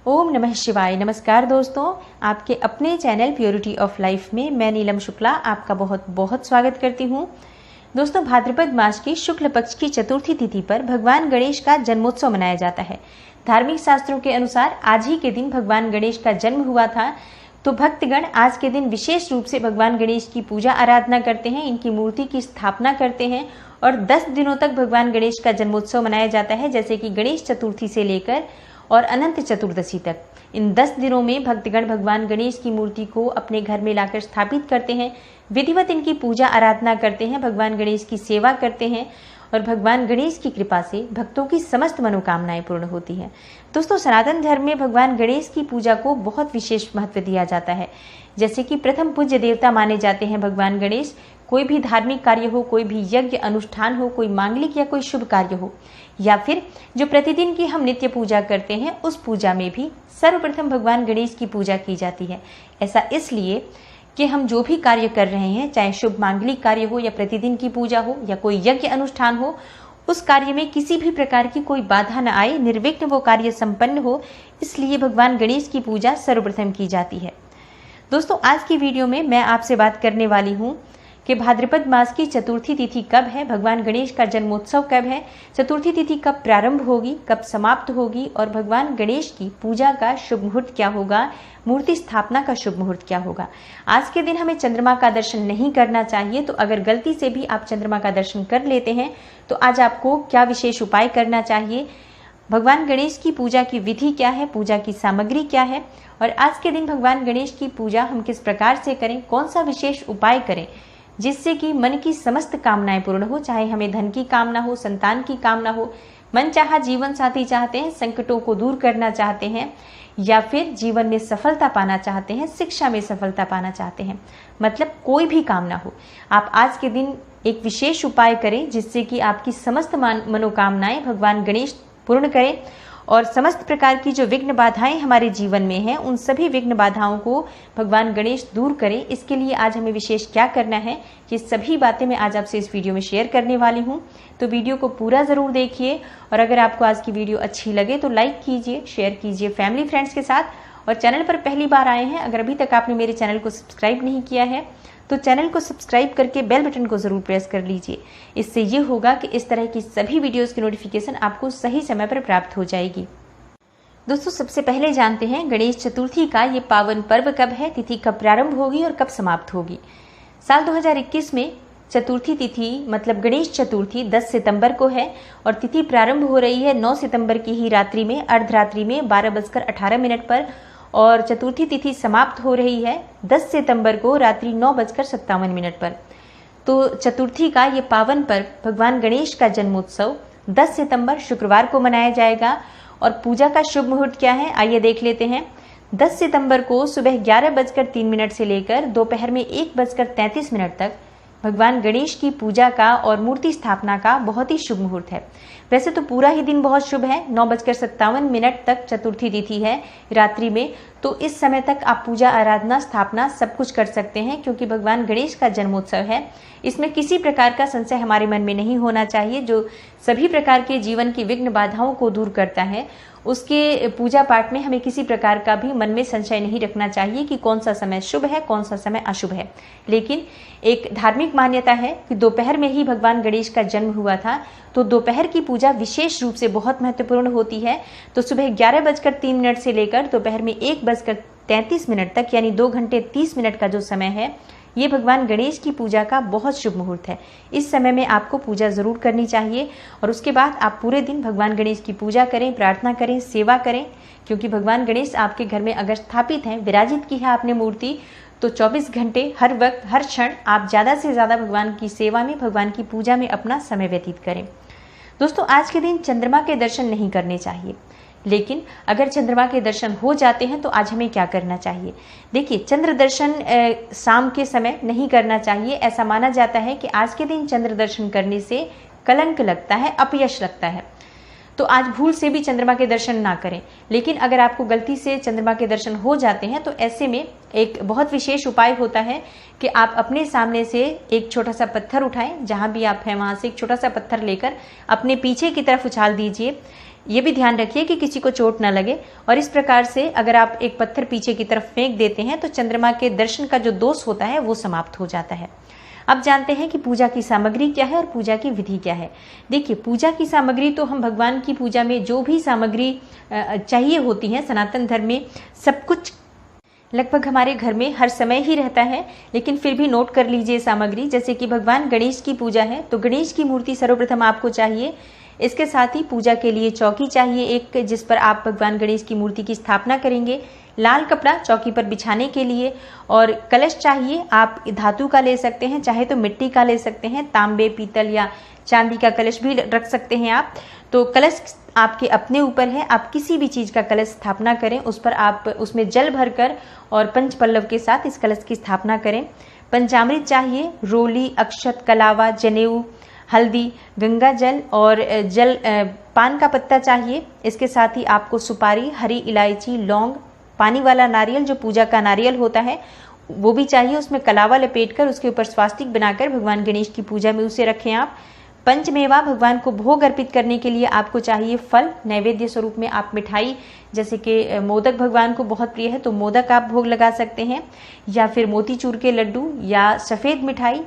ओम नमः शिवाय। नमस्कार दोस्तों, आपके अपने चैनल प्योरिटी ऑफ लाइफ में मैं नीलम शुक्ला आपका बहुत बहुत स्वागत करती हूँ। दोस्तों, भाद्रपद मास की शुक्ल पक्ष की चतुर्थी तिथि पर भगवान गणेश का जन्मोत्सव मनाया जाता है। धार्मिक शास्त्रों के अनुसार आज ही के दिन भगवान गणेश का जन्म हुआ था, तो भक्तगण आज के दिन विशेष रूप से भगवान गणेश की पूजा आराधना करते हैं, इनकी मूर्ति की स्थापना करते हैं और 10 दिनों तक भगवान गणेश का जन्मोत्सव मनाया जाता है, जैसे कि गणेश चतुर्थी से लेकर और अनंत चतुर्दशी तक। इन 10 दिनों में भक्तगण भगवान गणेश की मूर्ति को अपने घर में लाकर स्थापित करते हैं, विधिवत इनकी पूजा आराधना करते हैं, भगवान गणेश की सेवा करते हैं और भगवान गणेश की कृपा से भक्तों की समस्त मनोकामनाएं पूर्ण होती हैं। दोस्तों, सनातन धर्म में भगवान गणेश की पूजा को बहुत विशेष महत्व दिया जाता है। जैसे कि प्रथम पूज्य देवता माने जाते हैं भगवान गणेश। कोई भी धार्मिक कार्य हो, कोई भी यज्ञ अनुष्ठान हो, कोई मांगलिक या कोई शुभ कार्य हो, या फिर जो प्रतिदिन की हम नित्य पूजा करते हैं, उस पूजा में भी सर्वप्रथम भगवान गणेश की पूजा की जाती है। ऐसा इसलिए कि हम जो भी कार्य कर रहे हैं, चाहे शुभ मांगलिक कार्य हो या प्रतिदिन की पूजा हो या कोई यज्ञ अनुष्ठान हो, उस कार्य में किसी भी प्रकार की कोई बाधा न आए, निर्विघ्न वो कार्य संपन्न हो, इसलिए भगवान गणेश की पूजा सर्वप्रथम की जाती है। दोस्तों, आज की वीडियो में मैं आपसे बात करने वाली हूँ कि भाद्रपद मास की चतुर्थी तिथि कब है, भगवान गणेश का जन्मोत्सव कब है, चतुर्थी तिथि कब प्रारंभ होगी, कब समाप्त होगी और भगवान गणेश की पूजा का शुभ मुहूर्त क्या होगा, मूर्ति स्थापना का शुभ मुहूर्त क्या होगा। आज के दिन हमें चंद्रमा का दर्शन नहीं करना चाहिए, तो अगर गलती से भी आप चंद्रमा का दर्शन कर लेते हैं तो आज आपको क्या विशेष उपाय करना चाहिए, भगवान गणेश की पूजा की विधि क्या है, पूजा की सामग्री क्या है और आज के दिन भगवान गणेश की पूजा हम किस प्रकार से करें, कौन सा विशेष उपाय करें जिससे कि मन की समस्त कामनाएं पूर्ण हो। चाहे हमें धन की कामना हो, संतान की कामना हो, मन चाहा जीवन साथी चाहते हैं, संकटों को दूर करना चाहते हैं या फिर जीवन में सफलता पाना चाहते हैं, शिक्षा में सफलता पाना चाहते हैं, मतलब कोई भी कामना हो, आप आज के दिन एक विशेष उपाय करें जिससे कि आपकी समस्त मनोकामनाएं भगवान गणेश पूर्ण करें और समस्त प्रकार की जो विघ्न बाधाएं हमारे जीवन में हैं, उन सभी विघ्न बाधाओं को भगवान गणेश दूर करें। इसके लिए आज हमें विशेष क्या करना है, ये सभी बातें मैं आज आपसे इस वीडियो में शेयर करने वाली हूं, तो वीडियो को पूरा ज़रूर देखिए और अगर आपको आज की वीडियो अच्छी लगे तो लाइक कीजिए, शेयर कीजिए फैमिली फ्रेंड्स के साथ। और चैनल पर पहली बार आए हैं, अगर अभी तक आपने मेरे चैनल को सब्सक्राइब नहीं किया है तो चैनल को सब्सक्राइब करके बेल बटन को जरूर प्रेस कर लीजिए। इससे ये होगा कि इस तरह की सभी वीडियोस की नोटिफिकेशन आपको सही समय पर प्राप्त हो जाएगी। दोस्तों, सबसे पहले जानते हैं गणेश चतुर्थी का ये पावन पर्व कब है, तिथि कब प्रारंभ होगी और कब समाप्त होगी। साल 2021 में चतुर्थी तिथि मतलब गणेश चतुर्थी 10 सितंबर को है और तिथि प्रारंभ हो रही है 9 सितंबर की ही रात्रि में, अर्धरात्रि में 12:18 पर और चतुर्थी तिथि समाप्त हो रही है 10 सितंबर को रात्रि 9:57 पर। तो चतुर्थी का ये पावन पर्व भगवान गणेश का जन्मोत्सव 10 सितंबर शुक्रवार को मनाया जाएगा और पूजा का शुभ मुहूर्त क्या है, आइए देख लेते हैं। 10 सितंबर को सुबह 11:03 से लेकर दोपहर में 1:33 तक भगवान गणेश की पूजा का और मूर्ति स्थापना का बहुत ही शुभ मुहूर्त है। वैसे तो पूरा ही दिन बहुत शुभ है, 9:57 तक चतुर्थी तिथि है रात्रि में, तो इस समय तक आप पूजा आराधना स्थापना सब कुछ कर सकते हैं क्योंकि भगवान गणेश का जन्मोत्सव है। इसमें किसी प्रकार का संशय हमारे मन में नहीं होना चाहिए। जो सभी प्रकार के जीवन की विघ्न बाधाओं को दूर करता है, उसके पूजा पाठ में हमें किसी प्रकार का भी मन में संशय नहीं रखना चाहिए कि कौन सा समय शुभ है, कौन सा समय अशुभ है। लेकिन एक धार्मिक मान्यता है कि दोपहर में ही भगवान गणेश का जन्म हुआ था, तो दोपहर की पूजा विशेष रूप से बहुत महत्वपूर्ण होती है। तो सुबह 11:03 से लेकर दोपहर में 1:33 तक यानी 2 घंटे 30 मिनट का जो समय है, ये भगवान गणेश की पूजा का बहुत शुभ मुहूर्त है। इस समय में आपको पूजा जरूर करनी चाहिए और उसके बाद आप पूरे दिन भगवान गणेश की पूजा करें, प्रार्थना करें, सेवा करें, क्योंकि भगवान गणेश आपके घर में अगर स्थापित हैं, विराजित की है आपने मूर्ति, तो 24 घंटे हर वक्त हर क्षण आप ज़्यादा से ज़्यादा भगवान की सेवा में, भगवान की पूजा में अपना समय व्यतीत करें। दोस्तों, आज के दिन चंद्रमा के दर्शन नहीं करने चाहिए, लेकिन अगर चंद्रमा के दर्शन हो जाते हैं तो आज हमें क्या करना चाहिए। देखिए, चंद्र दर्शन शाम के समय नहीं करना चाहिए। ऐसा माना जाता है कि आज के दिन चंद्र दर्शन करने से कलंक लगता है, अपयश लगता है, तो आज भूल से भी चंद्रमा के दर्शन ना करें। लेकिन अगर आपको गलती से चंद्रमा के दर्शन हो जाते हैं तो ऐसे में एक बहुत विशेष उपाय होता है कि आप अपने सामने से एक छोटा सा पत्थर उठाएं, जहां भी आप हैं वहां से एक छोटा सा पत्थर लेकर अपने पीछे की तरफ उछाल दीजिए। ये भी ध्यान रखिए कि किसी को चोट ना लगे। और इस प्रकार से अगर आप एक पत्थर पीछे की तरफ फेंक देते हैं तो चंद्रमा के दर्शन का जो दोष होता है वो समाप्त हो जाता है। अब जानते हैं कि पूजा की सामग्री क्या है और पूजा की विधि क्या है। देखिए, पूजा की सामग्री तो हम भगवान की पूजा में जो भी सामग्री चाहिए होती है, सनातन धर्म में सब कुछ लगभग हमारे घर में हर समय ही रहता है, लेकिन फिर भी नोट कर लीजिए सामग्री। जैसे कि भगवान गणेश की पूजा है तो गणेश की मूर्ति सर्वप्रथम आपको चाहिए। इसके साथ ही पूजा के लिए चौकी चाहिए एक, जिस पर आप भगवान गणेश की मूर्ति की स्थापना करेंगे। लाल कपड़ा चौकी पर बिछाने के लिए, और कलश चाहिए। आप धातु का ले सकते हैं, चाहे तो मिट्टी का ले सकते हैं, तांबे, पीतल या चांदी का कलश भी रख सकते हैं आप। तो कलश आपके अपने ऊपर है, आप किसी भी चीज़ का कलश स्थापना करें, उस पर आप उसमें जल भरकर और पंच पल्लव के साथ इस कलश की स्थापना करें। पंचामृत चाहिए, रोली, अक्षत, कलावा, जनेऊ, हल्दी, गंगा जल और पान का पत्ता चाहिए। इसके साथ ही आपको सुपारी, हरी इलायची, लौंग, पानी वाला नारियल जो पूजा का नारियल होता है वो भी चाहिए। उसमें कलावा लपेटकर उसके ऊपर स्वास्तिक बनाकर भगवान गणेश की पूजा में उसे रखें आप। पंचमेवा, भगवान को भोग अर्पित करने के लिए आपको चाहिए फल। नैवेद्य स्वरूप में आप मिठाई, जैसे कि मोदक भगवान को बहुत प्रिय है तो मोदक आप भोग लगा सकते हैं, या फिर मोतीचूर के लड्डू या सफ़ेद मिठाई,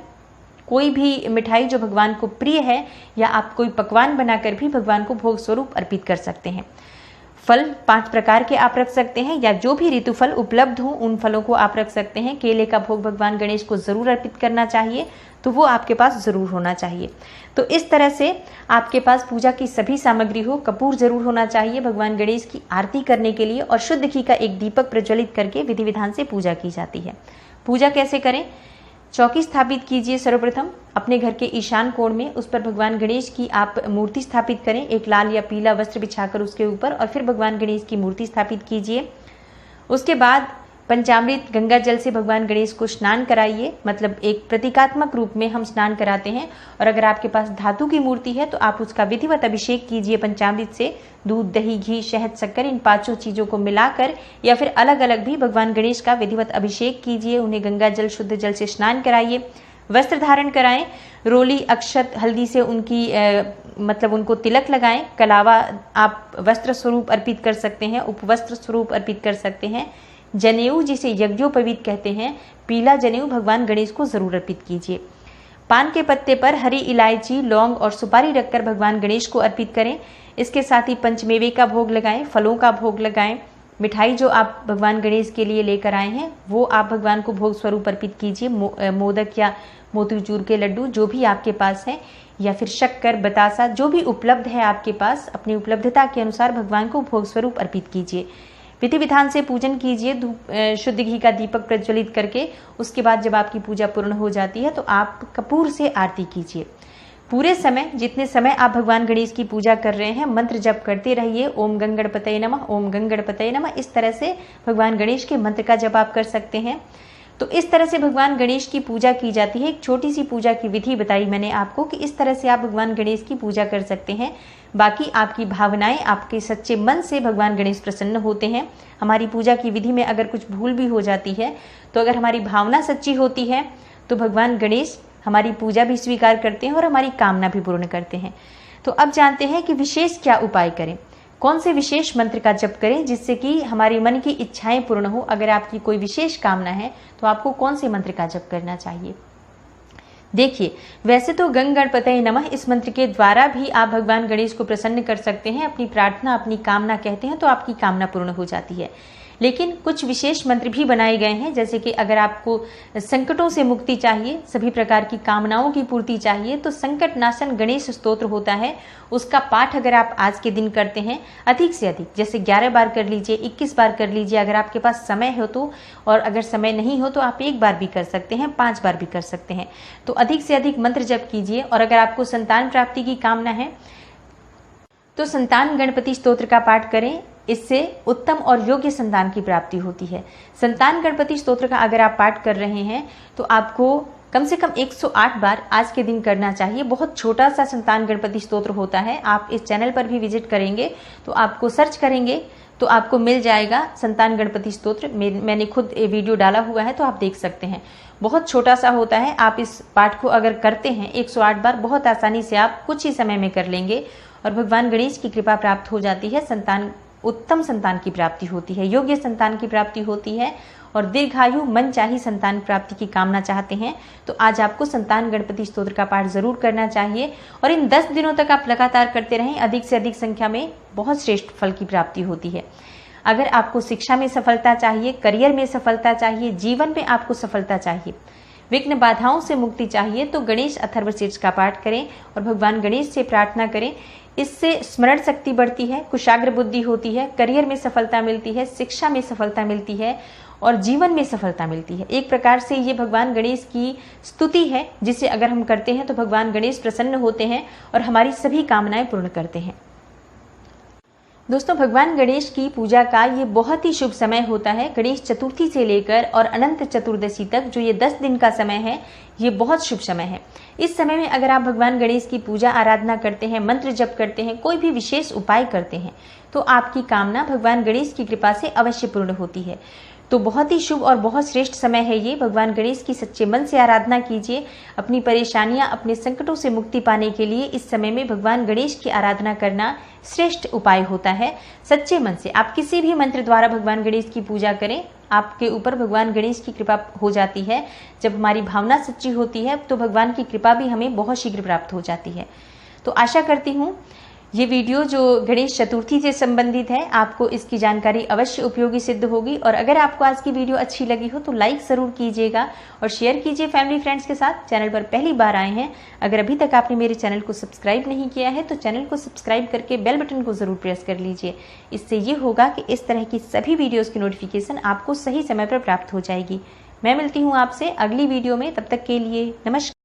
कोई भी मिठाई जो भगवान को प्रिय है, या आप कोई पकवान बनाकर भी भगवान को भोग स्वरूप अर्पित कर सकते हैं। फल 5 प्रकार के आप रख सकते हैं, या जो भी ऋतु फल उपलब्ध हो उन फलों को आप रख सकते हैं। केले का भोग भगवान गणेश को जरूर अर्पित करना चाहिए, तो वो आपके पास जरूर होना चाहिए। तो इस तरह से आपके पास पूजा की सभी सामग्री हो। कपूर जरूर होना चाहिए भगवान गणेश की आरती करने के लिए, और शुद्ध घी का एक दीपक प्रज्वलित करके विधि विधान से पूजा की जाती है। पूजा कैसे करें? चौकी स्थापित कीजिए सर्वप्रथम अपने घर के ईशान कोण में, उस पर भगवान गणेश की आप मूर्ति स्थापित करें, एक लाल या पीला वस्त्र बिछाकर उसके ऊपर, और फिर भगवान गणेश की मूर्ति स्थापित कीजिए। उसके बाद पंचामृत गंगा जल से भगवान गणेश को स्नान कराइए, मतलब एक प्रतीकात्मक रूप में हम स्नान कराते हैं। और अगर आपके पास धातु की मूर्ति है तो आप उसका विधिवत अभिषेक कीजिए पंचामृत से। दूध, दही, घी, शहद, शक्कर, इन 5 चीज़ों को मिलाकर या फिर अलग अलग भी भगवान गणेश का विधिवत अभिषेक कीजिए। उन्हें गंगा जल, शुद्ध जल से स्नान कराइए। वस्त्र धारण कराएं, रोली, अक्षत, हल्दी से उनकी मतलब उनको तिलक लगाएं। कलावा आप वस्त्र स्वरूप अर्पित कर सकते हैं, उपवस्त्र स्वरूप अर्पित कर सकते हैं। जनेऊ, जिसे यज्ञोपवीत कहते हैं, पीला जनेऊ भगवान गणेश को जरूर अर्पित कीजिए। पान के पत्ते पर हरी इलायची, लौंग और सुपारी रखकर भगवान गणेश को अर्पित करें। इसके साथ ही पंचमेवे का भोग लगाएं, फलों का भोग लगाएं। मिठाई जो आप भगवान गणेश के लिए लेकर आए हैं वो आप भगवान को भोग स्वरूप अर्पित कीजिए। मोदक या मोतीचूर के लड्डू जो भी आपके पास है, या फिर शक्कर, बतासा, जो भी उपलब्ध है आपके पास, अपनी उपलब्धता के अनुसार भगवान को भोग स्वरूप अर्पित कीजिए। विधि विधान से पूजन कीजिए शुद्ध घी का दीपक प्रज्वलित करके। उसके बाद जब आपकी पूजा पूर्ण हो जाती है तो आप कपूर से आरती कीजिए। पूरे समय, जितने समय आप भगवान गणेश की पूजा कर रहे हैं, मंत्र जप करते रहिए। ओम गंगणपतये नमः, ओम गंगणपतये नमः। इस तरह से भगवान गणेश के मंत्र का जप आप कर सकते हैं। तो इस तरह से भगवान गणेश की पूजा की जाती है। एक छोटी सी पूजा की विधि बताई मैंने आपको कि इस तरह से आप भगवान गणेश की पूजा कर सकते हैं। बाकी आपकी भावनाएं, आपके सच्चे मन से भगवान गणेश प्रसन्न होते हैं। हमारी पूजा की विधि में अगर कुछ भूल भी हो जाती है तो अगर हमारी भावना सच्ची होती है तो भगवान गणेश हमारी पूजा भी स्वीकार करते हैं और हमारी कामना भी पूर्ण करते हैं। तो अब जानते हैं कि विशेष क्या उपाय करें, कौन से विशेष मंत्र का जप करें जिससे कि हमारे मन की इच्छाएं पूर्ण हो। अगर आपकी कोई विशेष कामना है तो आपको कौन से मंत्र का जप करना चाहिए। देखिए, वैसे तो गंगणपतये नमः इस मंत्र के द्वारा भी आप भगवान गणेश को प्रसन्न कर सकते हैं। अपनी प्रार्थना, अपनी कामना कहते हैं तो आपकी कामना पूर्ण हो जाती है। लेकिन कुछ विशेष मंत्र भी बनाए गए हैं, जैसे कि अगर आपको संकटों से मुक्ति चाहिए, सभी प्रकार की कामनाओं की पूर्ति चाहिए, तो संकट नाशन गणेश स्तोत्र होता है, उसका पाठ अगर आप आज के दिन करते हैं अधिक से अधिक, जैसे 11 बार कर लीजिए, 21 बार कर लीजिए अगर आपके पास समय हो तो, और अगर समय नहीं हो तो आप 1 बार भी कर सकते हैं, 5 बार भी कर सकते हैं। तो अधिक से अधिक मंत्र जप कीजिए। और अगर आपको संतान प्राप्ति की कामना है तो संतान गणपति स्तोत्र का पाठ करें, इससे उत्तम और योग्य संतान की प्राप्ति होती है। संतान गणपति स्तोत्र का अगर आप पाठ कर रहे हैं तो आपको कम से कम 108 बार आज के दिन करना चाहिए। बहुत छोटा सा संतान गणपति स्तोत्र होता है। आप इस चैनल पर भी विजिट करेंगे तो आपको सर्च करेंगे तो आपको मिल जाएगा संतान गणपति स्तोत्र। मैंने खुद वीडियो डाला हुआ है तो आप देख सकते हैं। बहुत छोटा सा होता है। आप इस पाठ को अगर करते हैं 108 बार, बहुत आसानी से आप कुछ ही समय में कर लेंगे और भगवान गणेश की कृपा प्राप्त हो जाती है। उत्तम संतान की प्राप्ति होती है, योग्य संतान की प्राप्ति होती है और दीर्घायु मन चाही संतान प्राप्ति की कामना चाहते हैं तो आज आपको संतान गणपति स्तोत्र का पाठ जरूर करना चाहिए और इन 10 दिनों तक आप लगातार करते रहें। अधिक से अधिक संख्या में बहुत श्रेष्ठ फल की प्राप्ति होती है। अगर आपको शिक्षा में सफलता चाहिए, करियर में सफलता चाहिए, जीवन में आपको सफलता चाहिए, विघ्न बाधाओं से मुक्ति चाहिए तो गणेश अथर्वशीर्ष का पाठ करें और भगवान गणेश से प्रार्थना करें। इससे स्मरण शक्ति बढ़ती है, कुशाग्र बुद्धि होती है, करियर में सफलता मिलती है, शिक्षा में सफलता मिलती है और जीवन में सफलता मिलती है। एक प्रकार से ये भगवान गणेश की स्तुति है जिसे अगर हम करते हैं तो भगवान गणेश प्रसन्न होते हैं और हमारी सभी कामनाएं पूर्ण करते हैं। दोस्तों, भगवान गणेश की पूजा का ये बहुत ही शुभ समय होता है। गणेश चतुर्थी से लेकर और अनंत चतुर्दशी तक जो ये 10 दिन का समय है, ये बहुत शुभ समय है। इस समय में अगर आप भगवान गणेश की पूजा आराधना करते हैं, मंत्र जप करते हैं, कोई भी विशेष उपाय करते हैं तो आपकी कामना भगवान गणेश की कृपा से अवश्य पूर्ण होती है। तो बहुत ही शुभ और बहुत श्रेष्ठ समय है ये। भगवान गणेश की सच्चे मन से आराधना कीजिए। अपनी परेशानियां, अपने संकटों से मुक्ति पाने के लिए इस समय में भगवान गणेश की आराधना करना श्रेष्ठ उपाय होता है। सच्चे मन से आप किसी भी मंत्र द्वारा भगवान गणेश की पूजा करें, आपके ऊपर भगवान गणेश की कृपा हो जाती है। जब हमारी भावना सच्ची होती है तो भगवान की कृपा भी हमें बहुत शीघ्र प्राप्त हो जाती है। तो आशा करती हूँ ये वीडियो जो गणेश चतुर्थी से संबंधित है, आपको इसकी जानकारी अवश्य उपयोगी सिद्ध होगी। और अगर आपको आज की वीडियो अच्छी लगी हो तो लाइक जरूर कीजिएगा और शेयर कीजिए फैमिली फ्रेंड्स के साथ। चैनल पर पहली बार आए हैं, अगर अभी तक आपने मेरे चैनल को सब्सक्राइब नहीं किया है तो चैनल को सब्सक्राइब करके बेल बटन को जरूर प्रेस कर लीजिए। इससे ये होगा कि इस तरह की सभी वीडियोज़ की नोटिफिकेशन आपको सही समय पर प्राप्त हो जाएगी। मैं मिलती हूँ आपसे अगली वीडियो में, तब तक के लिए नमस्कार।